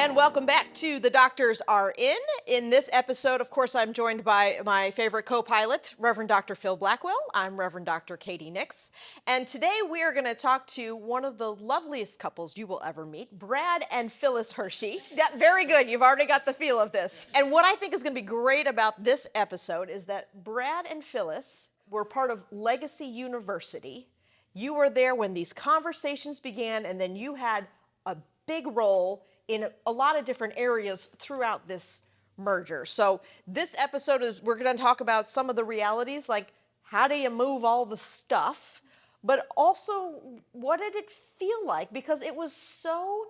And welcome back to The Doctors Are In. In this episode, of course, I'm joined by my favorite co-pilot, Reverend Dr. Phil Blackwell. I'm Reverend Dr. Katie Nix. And today we are going to talk to one of the loveliest couples you will ever meet, Brad and Phyllis Hershey. Yeah, very good. You've already got the feel of this. And what I think is going to be great about this episode is that Brad and Phyllis were part of Legacy University. You were there when these conversations began, and then you had a big role in a lot of different areas throughout this merger. So this episode we're going to talk about some of the realities, like how do you move all the stuff, but also what did it feel like? Because it was so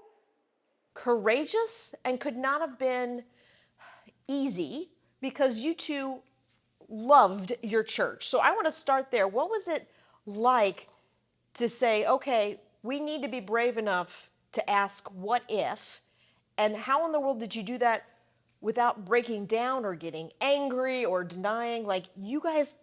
courageous and could not have been easy because you two loved your church. So I want to start there. What was it like to say, okay, we need to be brave enough to ask what if, and how in the world did you do that without breaking down or getting angry or denying? Like, you guys,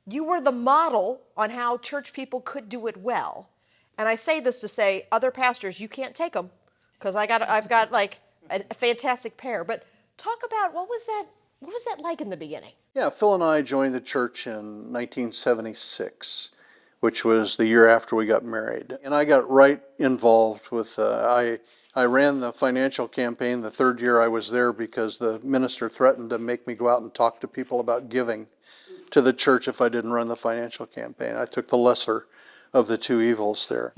you were the model on how church people could do it well. And I say this to say, other pastors, you can't take them, because I've got like a fantastic pair. But talk about what was that like in the beginning? Yeah, Phil and I joined the church in 1976, which was the year after we got married. And I got right involved with, I ran the financial campaign the third year I was there because the minister threatened to make me go out and talk to people about giving to the church if I didn't run the financial campaign. I took the lesser of the two evils there.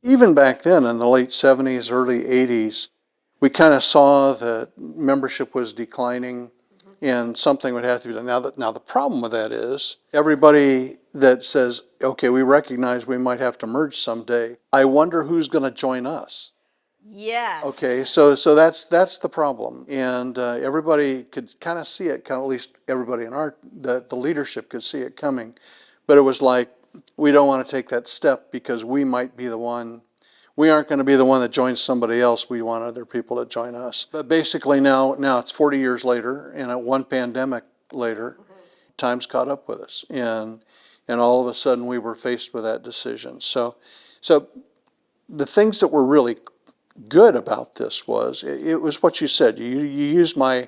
Even back then in the late 70s, early 80s, we kind of saw that membership was declining and something would have to be done. Now the problem with that is everybody that says, okay, we recognize we might have to merge someday, I wonder who's going to join us. Yes. Okay, so that's the problem, and everybody could kind of see it. At least everybody in the leadership could see it coming, but it was like we don't want to take that step because we might be the one. We aren't going to be the one that joins somebody else. We want other people to join us. But basically now it's 40 years later, and one pandemic later, time's caught up with us, and all of a sudden we were faced with that decision. So the things that were really good about this was it was what you said. You used my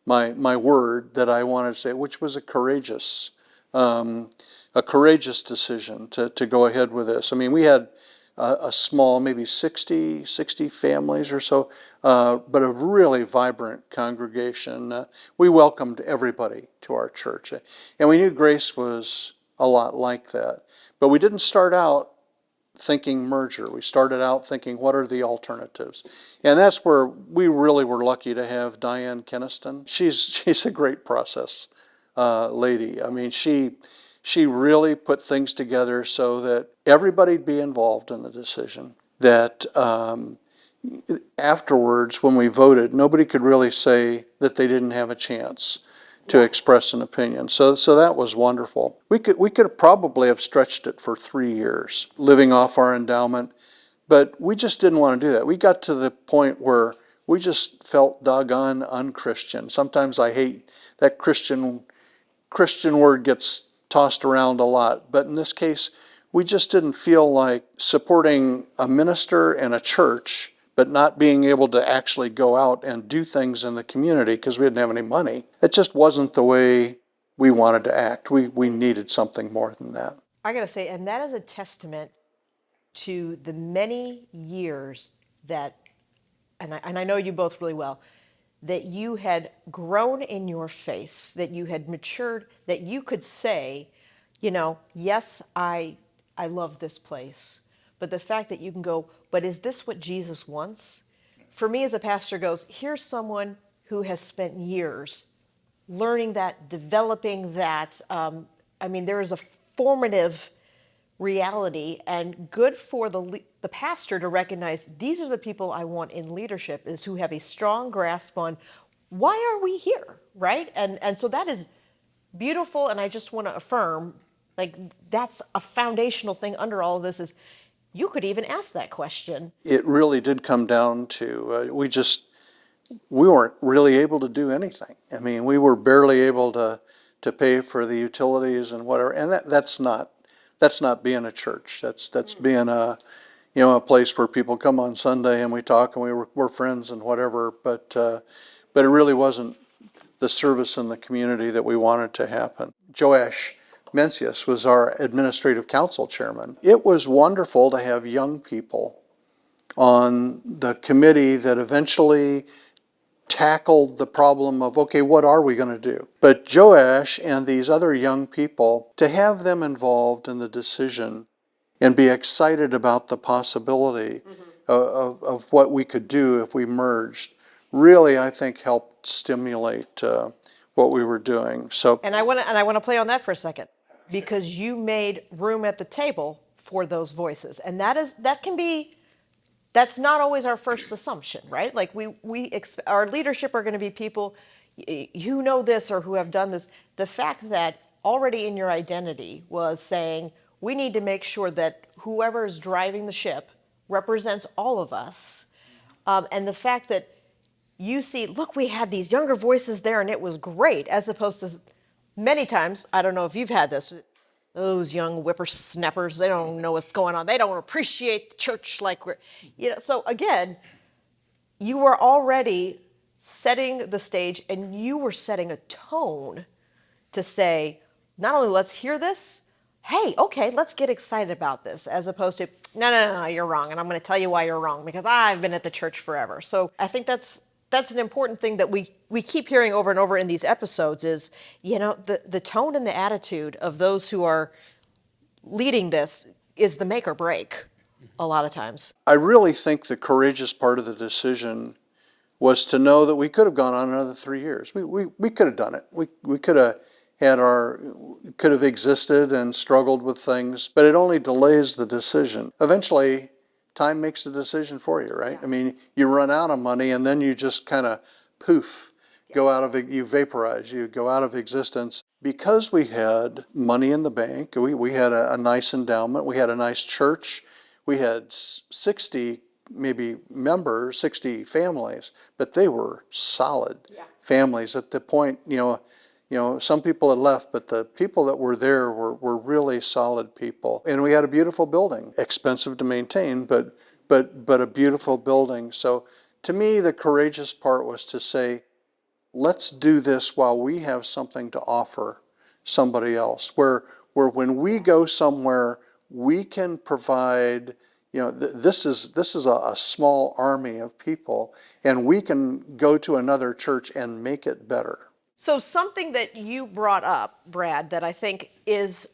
word that I wanted to say, which was a courageous decision to go ahead with this. I mean, we had a small, maybe 60 families or so, but a really vibrant congregation. We welcomed everybody to our church, and we knew Grace was a lot like that. But we didn't start out thinking merger. We started out thinking, what are the alternatives? And that's where we really were lucky to have Diane Keniston. She's a great process lady. I mean, she really put things together so that everybody'd be involved in the decision. That afterwards, when we voted, nobody could really say that they didn't have a chance to express an opinion. So that was wonderful. We could probably have stretched it for 3 years, living off our endowment, but we just didn't want to do that. We got to the point where we just felt doggone unchristian. Sometimes I hate that Christian word gets tossed around a lot, but in this case, we just didn't feel like supporting a minister and a church but not being able to actually go out and do things in the community because we didn't have any money. It just wasn't the way we wanted to act. We needed something more than that. I got to say, and that is a testament to the many years that, and I know you both really well, that you had grown in your faith, that you had matured, that you could say, yes, I love this place. But the fact that you can go, but is this what Jesus wants? For me as a pastor goes, here's someone who has spent years learning that, developing that. There is a formative reality, and good for the pastor to recognize these are the people I want in leadership, is who have a strong grasp on why are we here, right? And so that is beautiful, and I just want to affirm, like, that's a foundational thing under all of this is you could even ask that question. It really did come down to, we weren't really able to do anything. I mean, we were barely able to pay for the utilities and whatever, and that's not being a church. That's being a a place where people come on Sunday and we talk and we're friends and whatever, but it really wasn't the service in the community that we wanted to happen. Joash Mencius was our administrative council chairman. It was wonderful to have young people on the committee that eventually tackled the problem of, okay, what are we going to do? But Joash and these other young people, to have them involved in the decision and be excited about the possibility of what we could do if we merged, really, I think, helped stimulate what we were doing. So, And I want to play on that for a second, because you made room at the table for those voices, and that's not always our first assumption, right? Like our leadership are going to be people who know this or who have done this. The fact that already in your identity was saying, we need to make sure that whoever is driving the ship represents all of us. And the fact that you see, look, we had these younger voices there and it was great, as opposed to many times, I don't know if you've had this, those young whippersnappers, they don't know what's going on. They don't appreciate the church like we're, so again, you were already setting the stage and you were setting a tone to say, not only let's hear this, hey, okay, let's get excited about this, as opposed to, no, you're wrong, and I'm going to tell you why you're wrong, because I've been at the church forever. So I think that's an important thing that we keep hearing over and over in these episodes is, the tone and the attitude of those who are leading this is the make or break a lot of times. I really think the courageous part of the decision was to know that we could have gone on another 3 years. We could have done it. We could have could have existed and struggled with things, but it only delays the decision. Eventually, time makes the decision for you, right? Yeah. I mean, you run out of money and then you just kind of poof, you vaporize, you go out of existence. Because we had money in the bank, we had a nice endowment, we had a nice church, we had 60 maybe members, 60 families, but they were solid families at the point, some people had left, but the people that were there were really solid people. And we had a beautiful building, expensive to maintain, but a beautiful building. So to me, the courageous part was to say, let's do this while we have something to offer somebody else, where when we go somewhere, we can provide, this is a small army of people, and we can go to another church and make it better. So something that you brought up, Brad, that I think is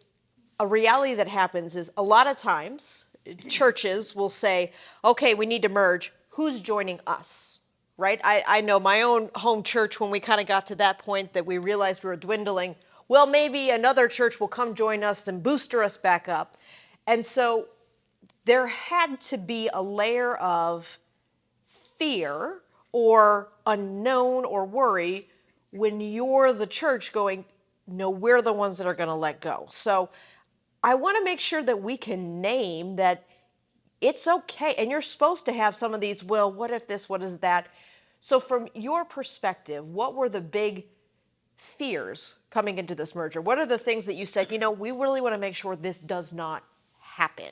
a reality that happens is a lot of times churches will say, okay, we need to merge. Who's joining us, right? I know my own home church, when we kind of got to that point that we realized we were dwindling, well, maybe another church will come join us and booster us back up. And so there had to be a layer of fear or unknown or worry when you're the church going, no, we're the ones that are going to let go. So I want to make sure that we can name that it's okay. And you're supposed to have some of these, well, what if this, what is that? So from your perspective, what were the big fears coming into this merger? What are the things that you said, we really want to make sure this does not happen?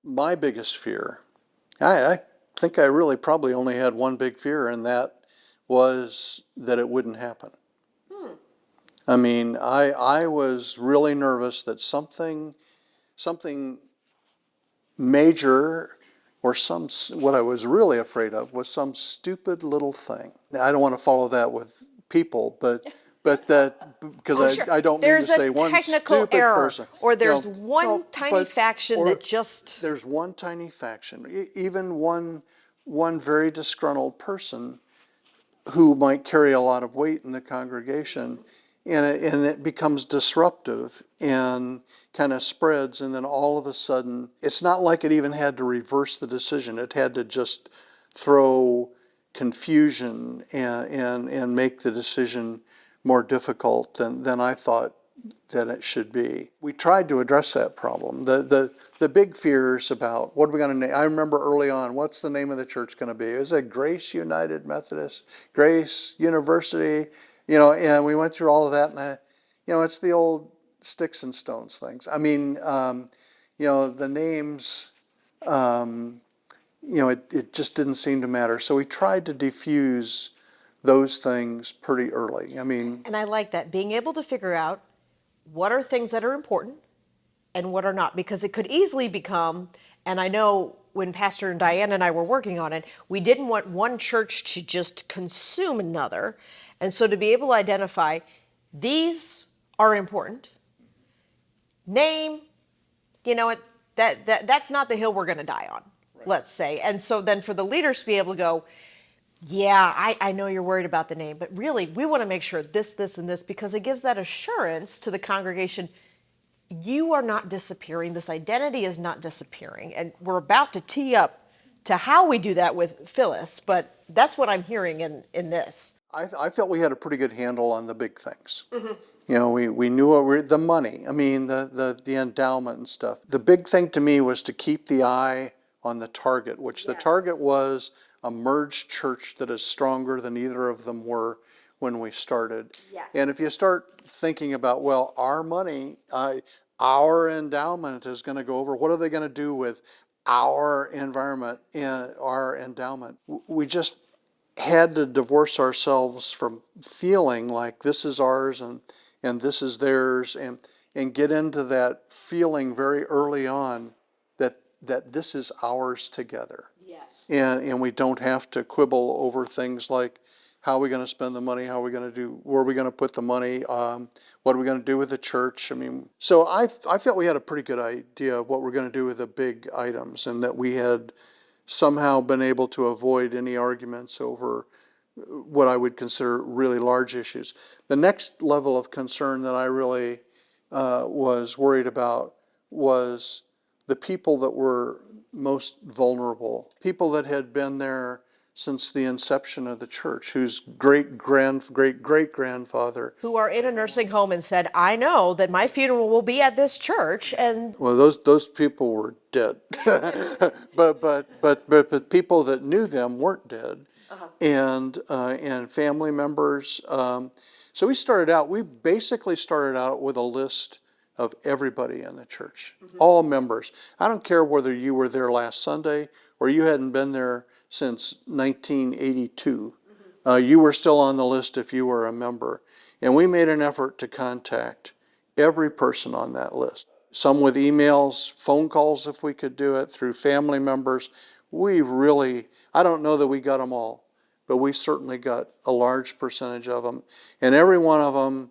My biggest fear, I think I really probably only had one big fear, and that was that it wouldn't happen. I mean, I was really nervous that something major, or what I was really afraid of was some stupid little thing. I don't want to follow that with people, but that, because I don't mean to say one stupid person. Or there's one tiny faction that just... There's one tiny faction, even one very disgruntled person who might carry a lot of weight in the congregation, and it becomes disruptive and kind of spreads, and then all of a sudden, it's not like it even had to reverse the decision. It had to just throw confusion and make the decision more difficult than I thought that it should be. We tried to address that problem. The big fears about what are we going to name. I remember early on, what's the name of the church going to be? Is it Grace United Methodist? Grace University? And we went through all of that, and it's the old sticks and stones things. I mean, the names it just didn't seem to matter. So we tried to diffuse those things pretty early. I mean, And I like that, being able to figure out what are things that are important and what are not, because it could easily become, and I know when Pastor Diane and I were working on it, we didn't want one church to just consume another. And so to be able to identify these are important, name, that's not the hill we're going to die on, right, let's say. And so then for the leaders to be able to go, yeah, I know you're worried about the name, but really we want to make sure this, and this, because it gives that assurance to the congregation. You are not disappearing. This identity is not disappearing. And we're about to tee up to how we do that with Phyllis, but that's what I'm hearing in this. I felt we had a pretty good handle on the big things. Mm-hmm. We knew the money, I mean, the endowment and stuff. The big thing to me was to keep the eye on the target, which the target was a merged church that is stronger than either of them were when we started. Yes. And if you start thinking about, well, our money, our endowment is going to go over, what are they going to do with our environment and our endowment? We just had to divorce ourselves from feeling like this is ours and this is theirs, and get into that feeling very early on that this is ours together. Yes. And we don't have to quibble over things like how are we going to spend the money, how are we going to do, where are we going to put the money, what are we going to do with the church. I mean, so I felt we had a pretty good idea of what we're going to do with the big items, and that we had somehow been able to avoid any arguments over what I would consider really large issues. The next level of concern that I really was worried about was the people that were most vulnerable, people that had been there since the inception of the church, whose great-great-grandfather. Who are in a nursing home and said, I know that my funeral will be at this church, and Well, those people were dead, but people that knew them weren't dead, and family members. So we basically started out with a list of everybody in the church, all members. I don't care whether you were there last Sunday or you hadn't been there since 1982. You were still on the list if you were a member. And we made an effort to contact every person on that list. Some with emails, phone calls if we could do it, through family members. I don't know that we got them all, but we certainly got a large percentage of them. And every one of them,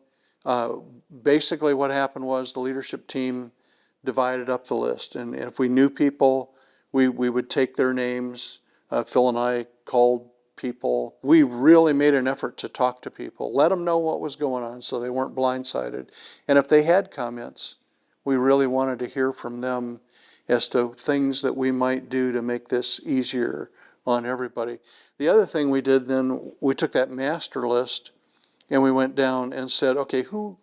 basically what happened was the leadership team divided up the list. And if we knew people, we would take their names. Phil and I called people. We really made an effort to talk to people, let them know what was going on so they weren't blindsided. And if they had comments, we really wanted to hear from them as to things that we might do to make this easier on everybody. The other thing we did then, we took that master list and we went down and said, okay, who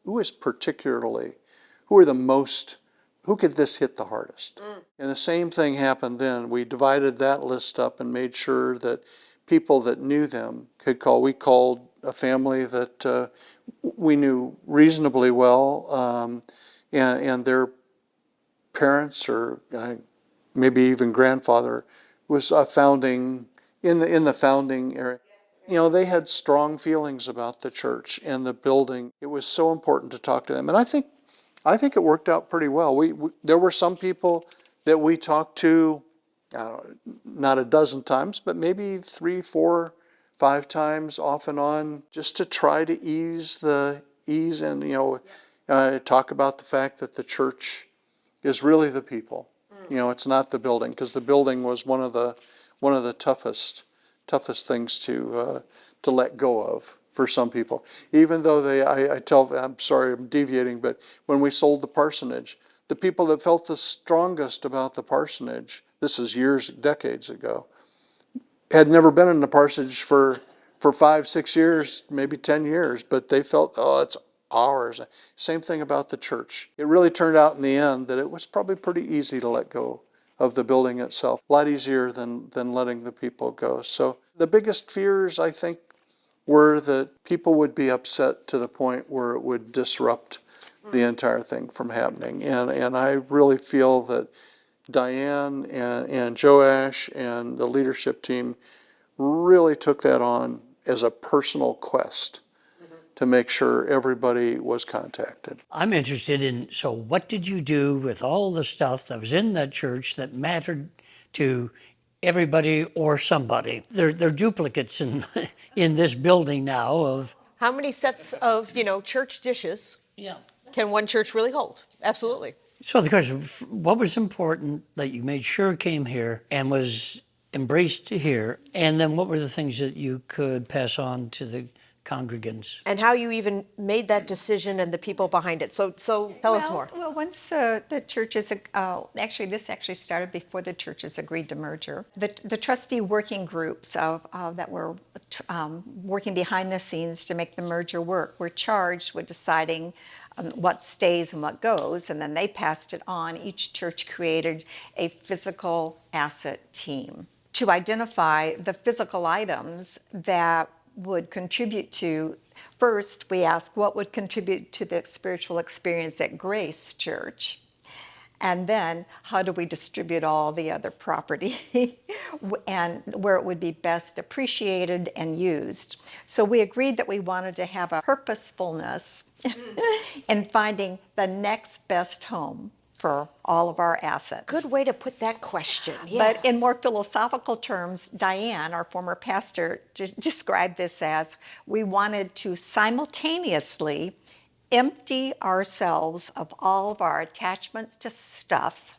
could this hit the hardest? And the same thing happened then. We divided that list up and made sure that people that knew them could call. We called a family that we knew reasonably well, and their parents or maybe even grandfather was founding in the founding area. They had strong feelings about the church and the building. It was so important to talk to them, and I think it worked out pretty well. There were some people that we talked to, I don't know, not a dozen times, but maybe 3, 4, 5 times off and on, just to try to ease and talk about the fact that the church is really the people. It's not the building, because the building was one of the toughest things to let go of for some people. Even though I'm sorry, I'm deviating, but when we sold the parsonage, the people that felt the strongest about the parsonage, this is decades ago, had never been in the parsonage for 5, 6 years, maybe 10 years, but they felt, oh, it's ours. Same thing about the church. It really turned out in the end that it was probably pretty easy to let go of the building itself. A lot easier than letting the people go. So the biggest fears, I think, were that people would be upset to the point where it would disrupt the entire thing from happening. And I really feel that Diane and Joash and the leadership team really took that on as a personal quest to make sure everybody was contacted. I'm interested in, so what did you do with all the stuff that was in that church that mattered to everybody or somebody? They're duplicates in in this building now of. How many sets of, church dishes can one church really hold? Absolutely. So the question, what was important that you made sure came here and was embraced here? And then what were the things that you could pass on to the congregants? And how you even made that decision and the people behind it. So tell us more. Well, once the churches, this actually started before the churches agreed to merger. The trustee working groups that were working behind the scenes to make the merger work were charged with deciding what stays and what goes, and then they passed it on. Each church created a physical asset team to identify the physical items that would contribute to. First, we asked what would contribute to the spiritual experience at Grace Church, and then how do we distribute all the other property and where it would be best appreciated and used. So we agreed that we wanted to have a purposefulness in finding the next best home for all of our assets. Good way to put that question. Yes. But in more philosophical terms, Diane, our former pastor, described this as we wanted to simultaneously empty ourselves of all of our attachments to stuff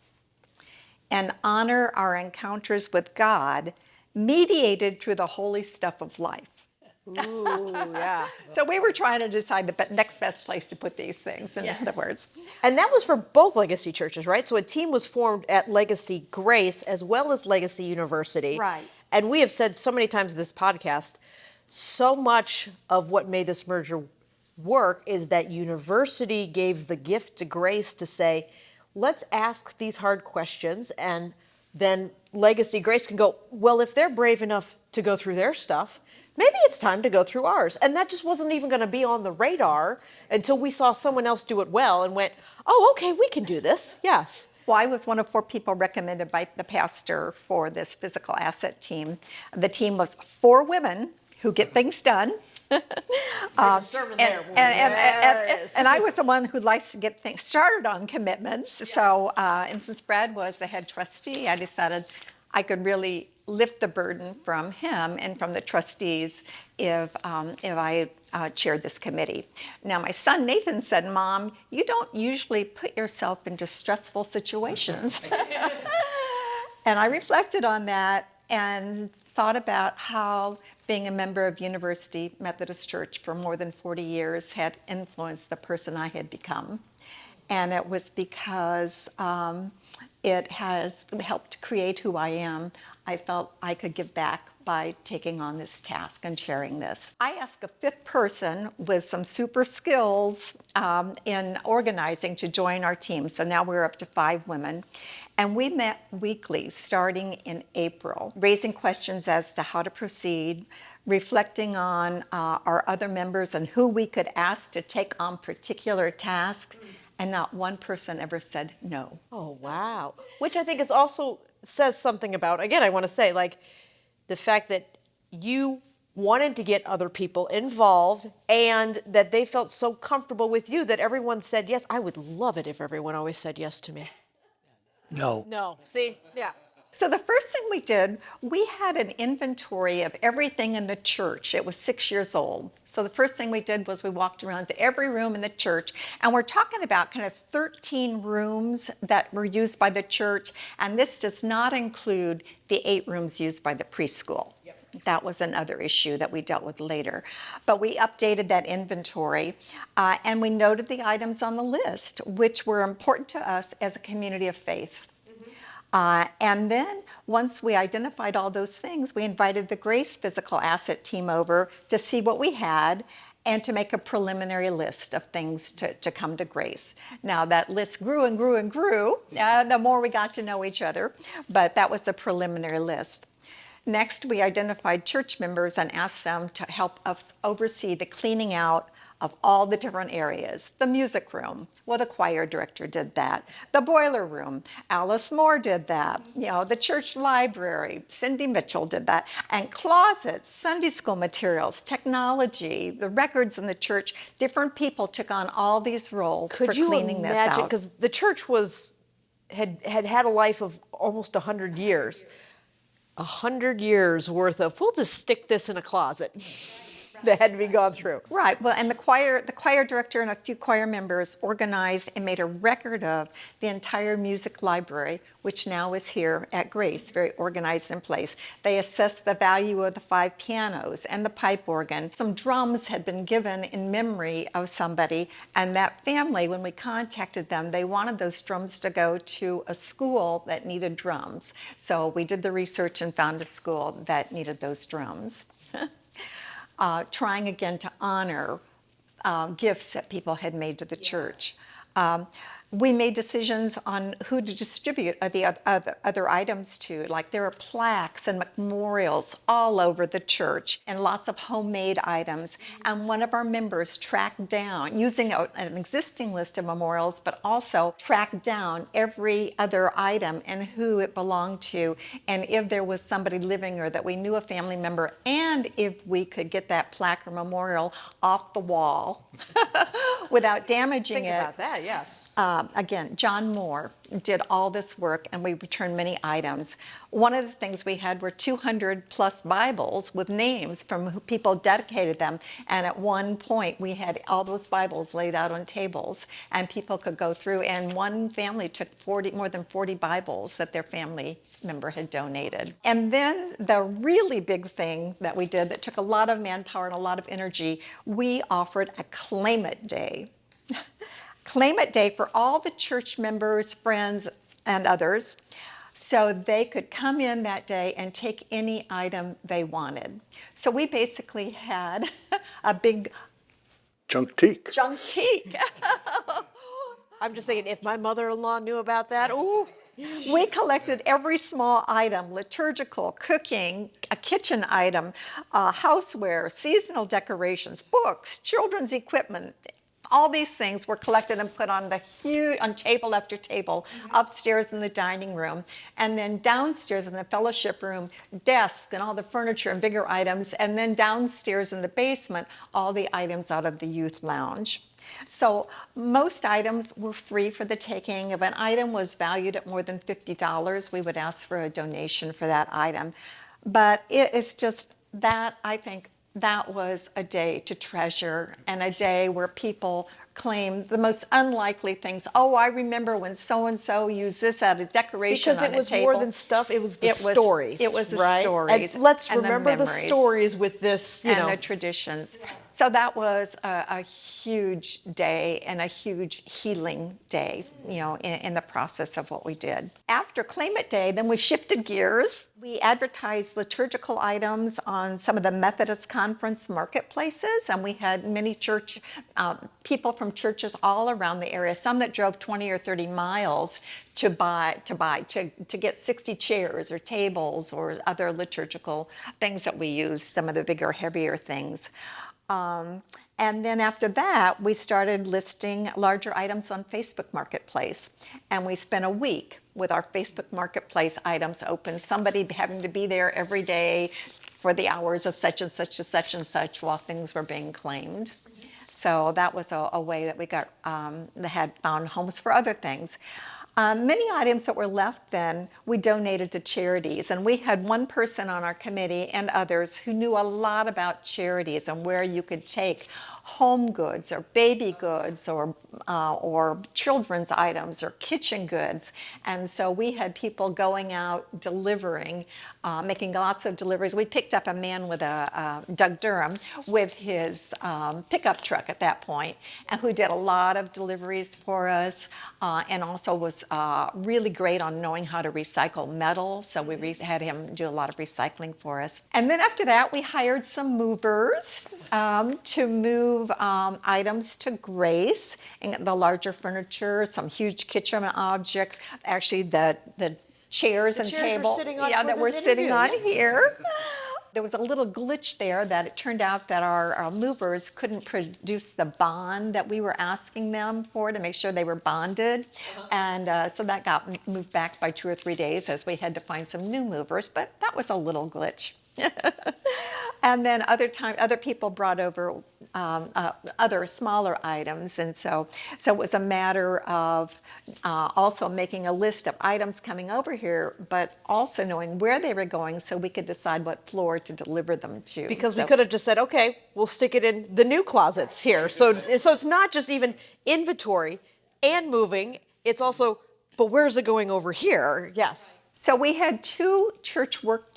and honor our encounters with God, mediated through the holy stuff of life. Ooh, yeah. So we were trying to decide the next best place to put these things, in other words. And that was for both Legacy churches, right? So a team was formed at Legacy Grace as well as Legacy University. Right. And we have said so many times in this podcast, so much of what made this merger work is that University gave the gift to Grace to say, let's ask these hard questions, and then Legacy Grace can go, well, if they're brave enough to go through their stuff, maybe it's time to go through ours. And that just wasn't even going to be on the radar until we saw someone else do it well and went, oh, okay, we can do this. Yes. Well, I was one of 4 people recommended by the pastor for this physical asset team. The team was 4 women who get things done. There's a sermon there. And I was the one who likes to get things started on commitments. Yes. So, and since Brad was the head trustee, I decided I could really lift the burden from him and from the trustees if I chaired this committee. Now, my son Nathan said, Mom, you don't usually put yourself into stressful situations. And I reflected on that and thought about how being a member of University Methodist Church for more than 40 years had influenced the person I had become. And it was because it has helped create who I am. I felt I could give back by taking on this task and sharing this. I asked a 5th person with some super skills in organizing to join our team. So now we're up to 5 women. And we met weekly starting in April, raising questions as to how to proceed, reflecting on our other members and who we could ask to take on particular tasks. And not one person ever said no. Oh, wow. Which I think is also says something about, again, I want to say, like, the fact that you wanted to get other people involved and that they felt so comfortable with you that everyone said yes. I would love it if everyone always said yes to me. No. No. See? Yeah. So the first thing we did, we had an inventory of everything in the church. It was 6 years old. So the first thing we did was we walked around to every room in the church, and we're talking about kind of 13 rooms that were used by the church, and this does not include the 8 rooms used by the preschool. That was another issue that we dealt with later. But we updated that inventory, and we noted the items on the list, which were important to us as a community of faith. And then once we identified all those things, we invited the Grace Physical Asset team over to see what we had and to make a preliminary list of things to come to Grace. Now that list grew and grew and grew the more we got to know each other, but that was a preliminary list. Next, we identified church members and asked them to help us oversee the cleaning out of all the different areas. The music room, well, the choir director did that. The boiler room, Alice Moore did that. You know, the church library, Cindy Mitchell did that. And closets, Sunday school materials, technology, the records in the church. Different people took on all these roles for cleaning this out. Could you imagine, because the church had a life of almost 100 years. 100 years worth of, we'll just stick this in a closet that had to be gone through. Right. Well, and the choir director and a few choir members organized and made a record of the entire music library, which now is here at Grace, very organized in place. They assessed the value of the 5 pianos and the pipe organ. Some drums had been given in memory of somebody, and that family, when we contacted them, they wanted those drums to go to a school that needed drums. So we did the research and found a school that needed those drums. Trying again to honor gifts that people had made to the church. We made decisions on who to distribute the other items to. Like there are plaques and memorials all over the church and lots of homemade items. And one of our members tracked down, using an existing list of memorials, but also tracked down every other item and who it belonged to, and if there was somebody living or that we knew a family member, and if we could get that plaque or memorial off the wall without damaging it. Think about that, yes. Again, John Moore did all this work, and we returned many items. One of the things we had were 200 plus Bibles with names from who people dedicated them, and at one point we had all those Bibles laid out on tables, and people could go through, and one family took more than 40 Bibles that their family member had donated. And then the really big thing that we did that took a lot of manpower and a lot of energy, we offered a Claim It Day. Claim It Day for all the church members, friends, and others, so they could come in that day and take any item they wanted. So we basically had a big Junk teak. I'm just thinking, if my mother-in-law knew about that, ooh. We collected every small item, liturgical, cooking, a kitchen item, houseware, seasonal decorations, books, children's equipment. All these things were collected and put on on table after table upstairs in the dining room, and then downstairs in the fellowship room, desks and all the furniture and bigger items, and then downstairs in the basement, all the items out of the youth lounge. So most items were free for the taking. If an item was valued at more than $50, we would ask for a donation for that item. But it is just that, I think, that was a day to treasure, and a day where people claimed the most unlikely things. Oh, I remember when so-and-so used this as a decoration on a table. Because it was more than stuff, it was the stories. It was the right? stories. And let's and remember the stories with this, you know. And the traditions. So that was a huge day and a huge healing day, you know, in the process of what we did. After Claim It Day, then we shifted gears. We advertised liturgical items on some of the Methodist Conference marketplaces, and we had many church people from churches all around the area, some that drove 20 or 30 miles to get 60 chairs or tables or other liturgical things that we used, some of the bigger, heavier things. And then after that, we started listing larger items on Facebook Marketplace. And we spent a week with our Facebook Marketplace items open, somebody having to be there every day for the hours of such and such to such and such while things were being claimed. So that was a way that we had found homes for other things. Many items that were left then, we donated to charities. And we had one person on our committee and others who knew a lot about charities and where you could take home goods or baby goods or children's items or kitchen goods. And so we had people going out delivering, making lots of deliveries. We picked up a man with Doug Durham with his pickup truck at that point, and who did a lot of deliveries for us, and also was really great on knowing how to recycle metal. So we had him do a lot of recycling for us. And then after that, we hired some movers to move items to Grace, and the larger furniture, some huge kitchen objects. Actually, the chairs and tables that we're sitting on here. There was a little glitch there that it turned out that our movers couldn't produce the bond that we were asking them for to make sure they were bonded. And so that got moved back by 2 or 3 days as we had to find some new movers, but that was a little glitch. And then other people brought over other smaller items, and so it was a matter of also making a list of items coming over here, but also knowing where they were going so we could decide what floor to deliver them to. Because we could have just said, okay, we'll stick it in the new closets here. So it's not just even inventory and moving, it's also, but where's it going over here? Yes. So we had all church work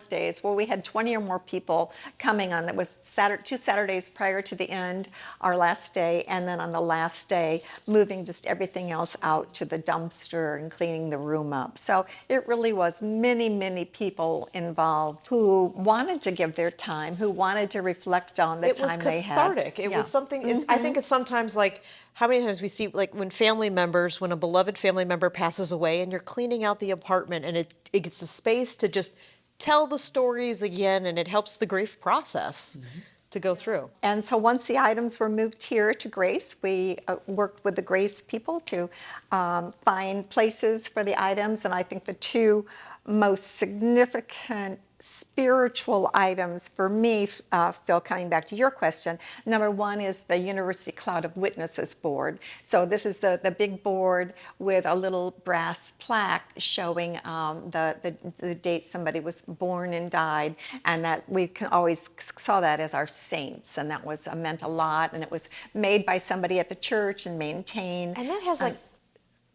days, where we had 20 or more people coming on. That was 2 Saturdays prior to the end, our last day, and then on the last day, moving just everything else out to the dumpster and cleaning the room up. So it really was many, many people involved who wanted to give their time, who wanted to reflect on the time they had. It was cathartic. It was something, I think it's sometimes like, how many times we see, like, when a beloved family member passes away and you're cleaning out the apartment and it gets the space to just tell the stories again, and it helps the grief process to go through. And so once the items were moved here to Grace, we worked with the Grace people to find places for the items. And I think the two most significant spiritual items for me, Phil, coming back to your question, number one is the University Cloud of Witnesses board. So this is the big board with a little brass plaque showing the date somebody was born and died, and that we can always saw that as our saints, and that was meant a lot, and it was made by somebody at the church and maintained. And that has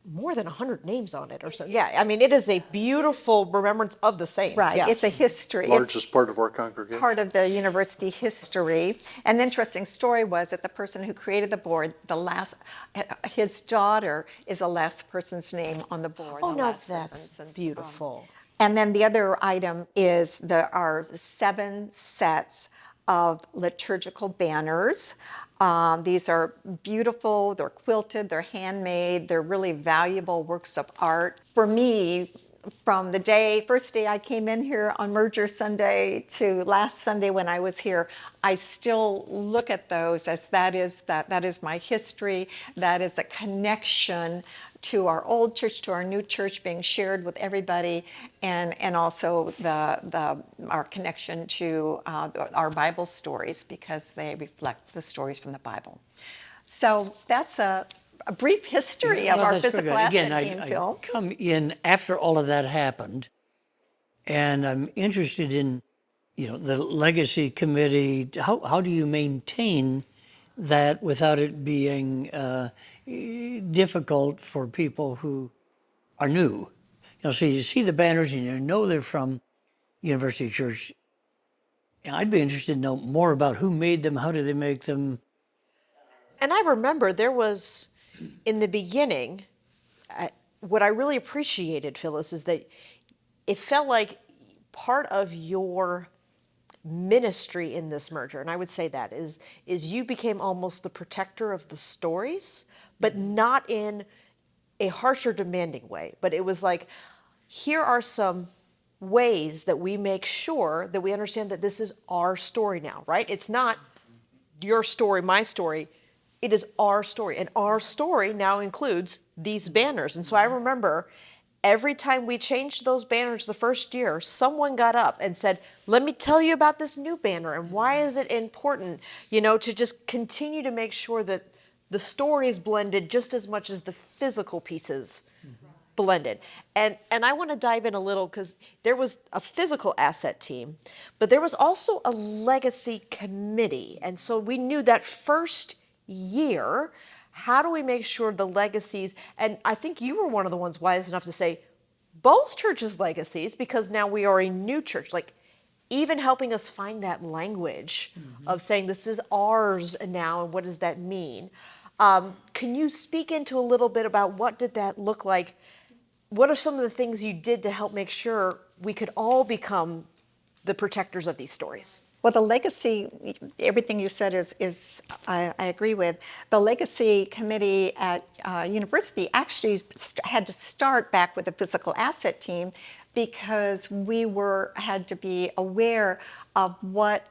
more than 100 names on it or so. Yeah, I mean, it is a beautiful remembrance of the saints. Right, yes. It's a history. Largest part of our congregation. Part of the university history. An interesting story was that the person who created the board, his daughter is the last person's name on the board. Oh, no, that's beautiful. And then the other item is our 7 sets of liturgical banners. These are beautiful, they're quilted, they're handmade, they're really valuable works of art. For me, from the first day I came in here on Merger Sunday to last Sunday when I was here, I still look at those as that is my history, that is a connection to our old church, to our new church, being shared with everybody, and also our connection to our Bible stories, because they reflect the stories from the Bible. So that's a brief history of our physical asset team, Phil. I come in after all of that happened, and I'm interested in, the legacy committee. How do you maintain that without it being difficult for people who are new? So you see the banners and you know they're from University Church. I'd be interested to know more about who made them, how did they make them. And I remember there was, in the beginning, what I really appreciated, Phyllis, is that it felt like part of your ministry in this merger, and I would say that is you became almost the protector of the stories, but not in a harsh or demanding way. But it was like, here are some ways that we make sure that we understand that this is our story now, right? It's not your story, my story. It is our story, and our story now includes these banners. And so I remember every time we changed those banners the first year, someone got up and said, let me tell you about this new banner and why is it important, to just continue to make sure that the stories blended just as much as the physical pieces blended. And I want to dive in a little, because there was a physical asset team, but there was also a legacy committee. And so we knew that first year, how do we make sure the legacies, and I think you were one of the ones wise enough to say both churches' legacies, because now we are a new church, like even helping us find that language of saying this is ours now, and what does that mean? Can you speak into a little bit about what did that look like? What are some of the things you did to help make sure we could all become the protectors of these stories? Well, the legacy, everything you said is I agree with. The legacy committee at university actually had to start back with the physical asset team because we had to be aware of what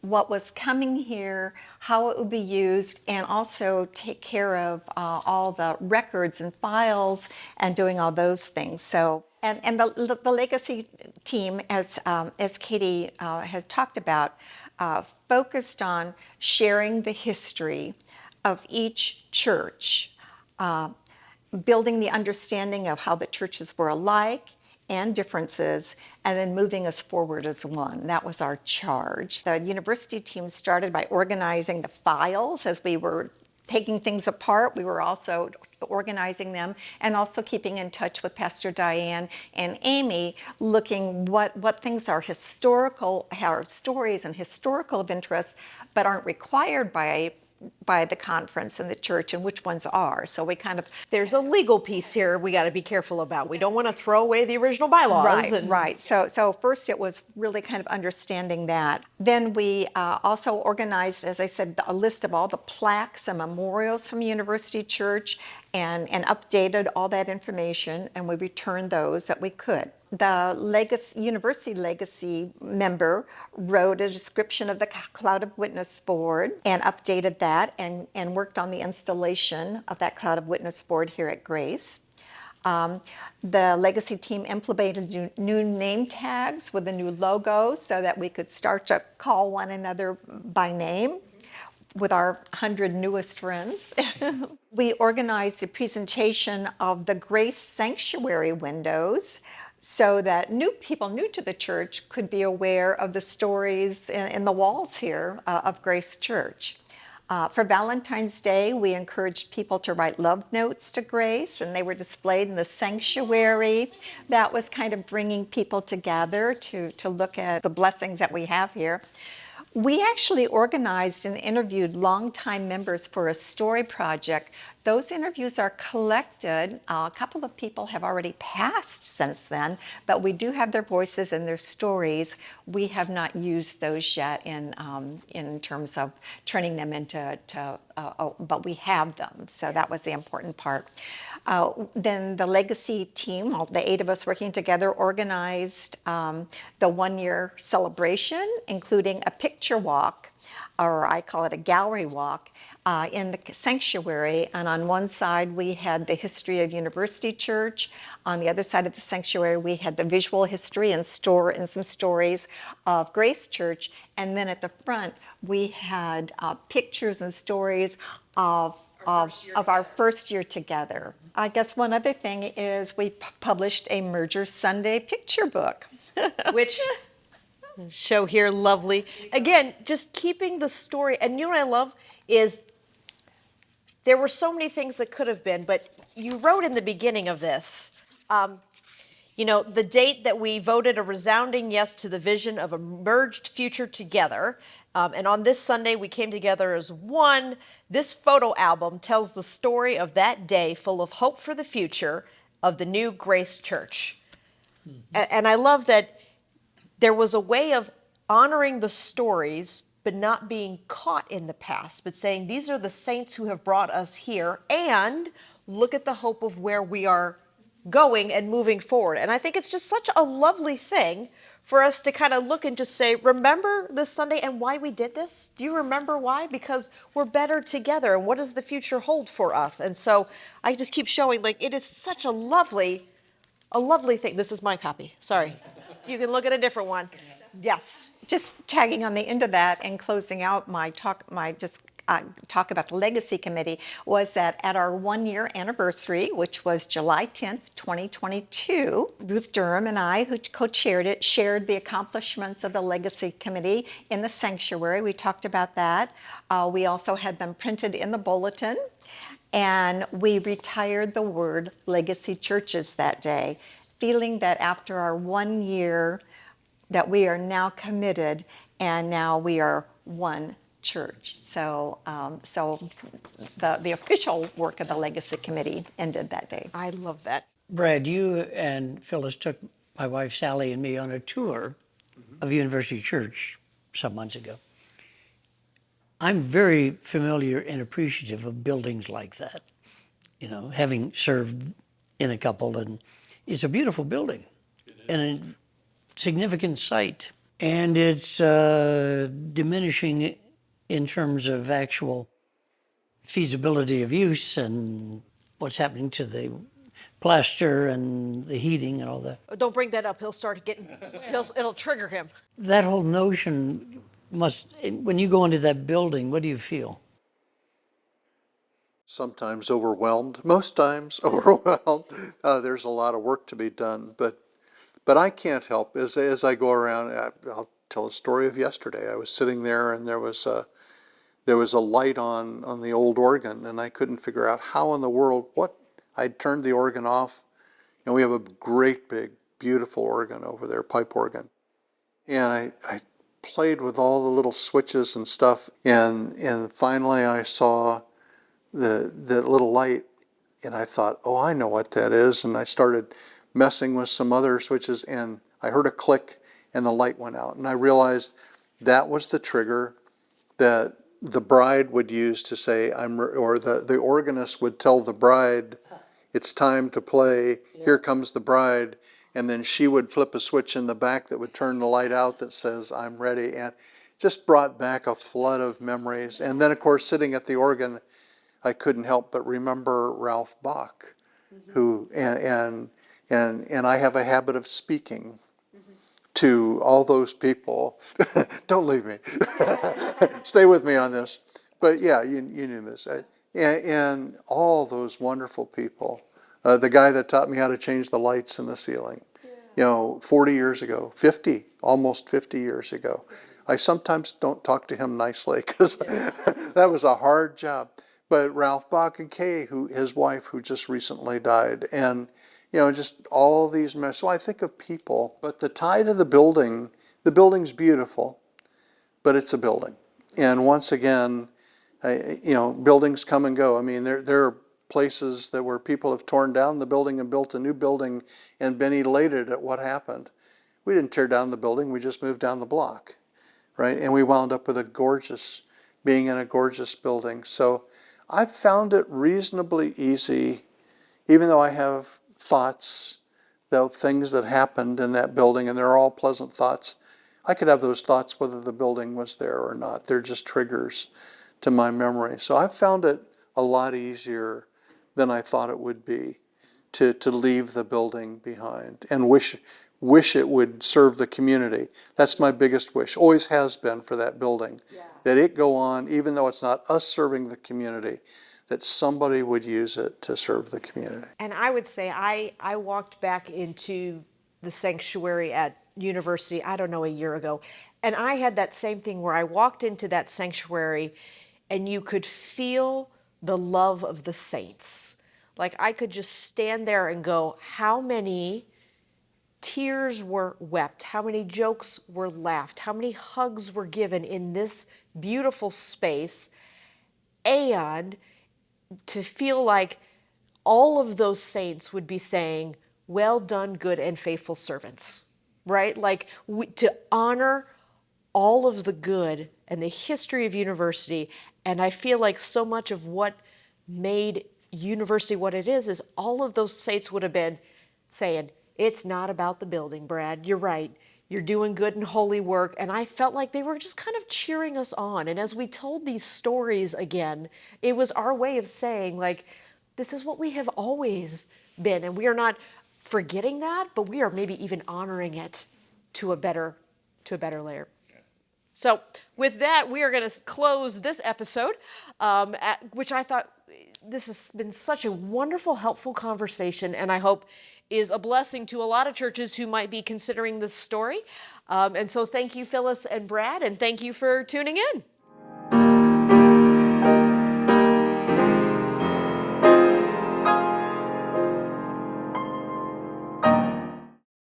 was coming here, how it would be used, and also take care of all the records and files and doing all those things. So, and the legacy team, as Katie has talked about, focused on sharing the history of each church, building the understanding of how the churches were alike and differences, and then moving us forward as one. That was our charge. The university team started by organizing the files as we were taking things apart. We were also organizing them and also keeping in touch with Pastor Diane and Amy, looking what things are historical, are stories and historical of interest, but aren't required by the conference and the church, and which ones are. So we kind of... There's a legal piece here we got to be careful about. We don't want to throw away the original bylaws. Right. So first it was really kind of understanding that. Then we also organized, as I said, a list of all the plaques and memorials from University Church, and updated all that information, and we returned those that we could. The University Legacy member wrote a description of the Cloud of Witness board and updated that, and worked on the installation of that Cloud of Witness board here at Grace. The Legacy team implemented new name tags with a new logo so that we could start to call one another by name with our 100 newest friends. We organized a presentation of the Grace Sanctuary windows so that people new to the church could be aware of the stories in the walls here of Grace Church. For Valentine's Day, we encouraged people to write love notes to Grace, and they were displayed in the sanctuary. That was kind of bringing people together to look at the blessings that we have here. We actually organized and interviewed longtime members for a story project. Those interviews are collected. A couple of people have already passed since then, but we do have their voices and their stories. We have not used those yet in terms of turning them into, but we have them. So that was the important part. Then the Legacy team, the 8 of us working together, organized the one-year celebration, including a picture walk, or I call it a gallery walk, in the sanctuary. And on one side, we had the history of University Church. On the other side of the sanctuary, we had the visual history and some stories of Grace Church. And then at the front, we had pictures and stories of our first year together. I guess one other thing is we published a Merger Sunday picture book. Which show here, lovely. Again, just keeping the story. And you know what I love is there were so many things that could have been, but you wrote in the beginning of this, the date that we voted a resounding yes to the vision of a merged future together. And on this Sunday, we came together as one. This photo album tells the story of that day, full of hope for the future of the new Grace Church. Mm-hmm. And I love that there was a way of honoring the stories, but not being caught in the past, but saying, these are the saints who have brought us here, and look at the hope of where we are going and moving forward. And I think it's just such a lovely thing for us to kind of look and just say, remember this Sunday and why we did this? Do you remember why? Because we're better together, and what does the future hold for us? And so I just keep showing, it is such a lovely thing. This is my copy, sorry. You can look at a different one. Yes. Just tagging on the end of that and closing out my talk about the Legacy Committee, was that at our 1-year anniversary, which was July 10th, 2022, Ruth Durham and I, who co-chaired it, shared the accomplishments of the Legacy Committee in the sanctuary. We talked about that. We also had them printed in the bulletin, and we retired the word Legacy Churches that day, feeling that after our 1 year that we are now committed, and now we are one church. So the official work of the Legacy Committee ended that day. I love that. Brad, you and Phyllis took my wife Sally and me on a tour of University Church some months ago. I'm very familiar and appreciative of buildings like that, having served in a couple, and it's a beautiful building. It a significant site. And it's diminishing in terms of actual feasibility of use and what's happening to the plaster and the heating and all that. Don't bring that up. He'll start getting, it'll trigger him. That whole notion must, when you go into that building, what do you feel? Sometimes overwhelmed, most times overwhelmed. There's a lot of work to be done, but I can't help as I go around. I'll tell a story of yesterday. I was sitting there and there was a light on the old organ, and I couldn't figure out how in the world, I'd turned the organ off, and we have a great big beautiful organ over there, pipe organ, and I played with all the little switches and stuff, and finally I saw the little light, and I thought, oh, I know what that is, and I started messing with some other switches, and I heard a click and the light went out, and I realized that was the trigger that the bride would use to say, or the organist would tell the bride, it's time to play, here comes the bride, and then she would flip a switch in the back that would turn the light out that says, I'm ready, and just brought back a flood of memories. And then, of course, sitting at the organ, I couldn't help but remember Ralph Bach, who, and I have a habit of speaking to all those people. Don't leave me. Stay with me on this. But yeah, you knew this. And all those wonderful people. The guy that taught me how to change the lights in the ceiling, 40 years ago, 50, almost 50 years ago. I sometimes don't talk to him nicely because that was a hard job. But Ralph Bach and Kay, his wife, who just recently died, and just all these messages. So I think of people, but the tie to the building's beautiful, but it's a building. And once again, buildings come and go. I mean, there are places where people have torn down the building and built a new building and been elated at what happened. We didn't tear down the building, we just moved down the block, right? And we wound up with being in a gorgeous building. So I've found it reasonably easy, even though I have thoughts, things that happened in that building, and they're all pleasant thoughts. I could have those thoughts whether the building was there or not. They're just triggers to my memory. So I've found it a lot easier than I thought it would be to leave the building behind and wish it would serve the community. That's my biggest wish, always has been for that building, that it go on, even though it's not us serving the community, that somebody would use it to serve the community. And I would say I walked back into the sanctuary at University, I don't know, a year ago, and I had that same thing where I walked into that sanctuary and you could feel the love of the saints. Like I could just stand there and go, how many tears were wept, how many jokes were laughed, how many hugs were given in this beautiful space, and to feel like all of those saints would be saying, well done, good and faithful servants, right? Like to honor all of the good and the history of university. And I feel like so much of what made university what it is all of those saints would have been saying, it's not about the building, Brad, you're right. You're doing good and holy work. And I felt like they were just kind of cheering us on. And as we told these stories again, it was our way of saying, like, this is what we have always been. And we are not forgetting that, but we are maybe even honoring it to a better layer. So with that, we are going to close this episode, which I thought this has been such a wonderful, helpful conversation, and I hope is a blessing to a lot of churches who might be considering this story. And so thank you, Phyllis and Brad, and thank you for tuning in.